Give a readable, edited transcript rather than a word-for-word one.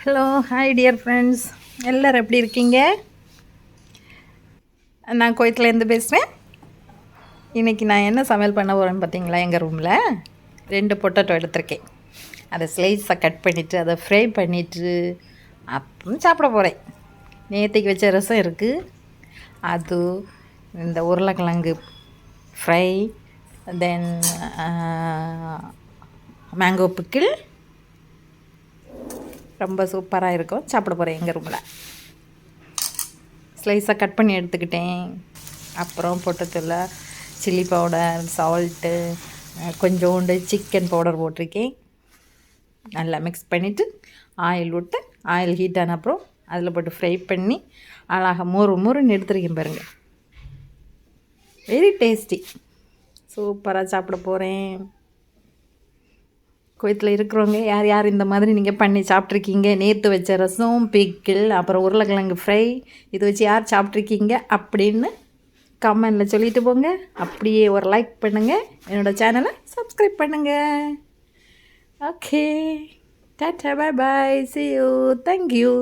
Hello hi dear friends, எல்லோரும் எப்படி இருக்கீங்க? நான் குவைத்லேருந்து பேசுகிறேன். இன்றைக்கி நான் என்ன சமையல் பண்ண போகிறேன்னு பார்த்தீங்களா? எங்கள் ரூமில் 2 பொட்டேட்டோ எடுத்திருக்கேன். அதை ஸ்லைஸாக கட் பண்ணிவிட்டு அதை ஃப்ரை பண்ணிவிட்டு அப்புறம் சாப்பிட போகிறேன். நேற்றுக்கு வச்ச ரசம் இருக்குது, அது இந்த உருளைக்கிழங்கு ஃப்ரை, தென் மேங்கோ பிக்கிள் ரொம்ப சூப்பராக இருக்கும். சாப்பிட போகிறேன். எங்கள் ரூமில் ஸ்லைஸாக கட் பண்ணி எடுத்துக்கிட்டேன். அப்புறம் பொட்டத்தில் சில்லி பவுடர், சால்ட்டு, கொஞ்சோண்டு சிக்கன் பவுடர் போட்டிருக்கேன். நல்லா மிக்ஸ் பண்ணிவிட்டு ஆயில் விட்டு, ஆயில் ஹீட் ஆன அப்புறம் அதில் போட்டு ஃப்ரை பண்ணி அழகாக முறுன்னு எடுத்துருக்கேன் பாருங்கள். வெரி டேஸ்டி, சூப்பராக சாப்பிட போகிறேன். குவைத்தில் இருக்கிறவங்க யார் யார் இந்த மாதிரி நீங்கள் பண்ணி சாப்பிட்ருக்கீங்க? நேற்று வச்ச ரசம், பிக்கிள், அப்புறம் உருளைக்கிழங்கு ஃப்ரை, இது வச்சு யார் சாப்பிட்ருக்கீங்க அப்படின்னு கமெண்டில் சொல்லிட்டு போங்க. அப்படியே ஒரு லைக் பண்ணுங்கள், என்னோடய சேனலை சப்ஸ்கிரைப் பண்ணுங்கள். Okay, tata, bye bye, see you, thank you.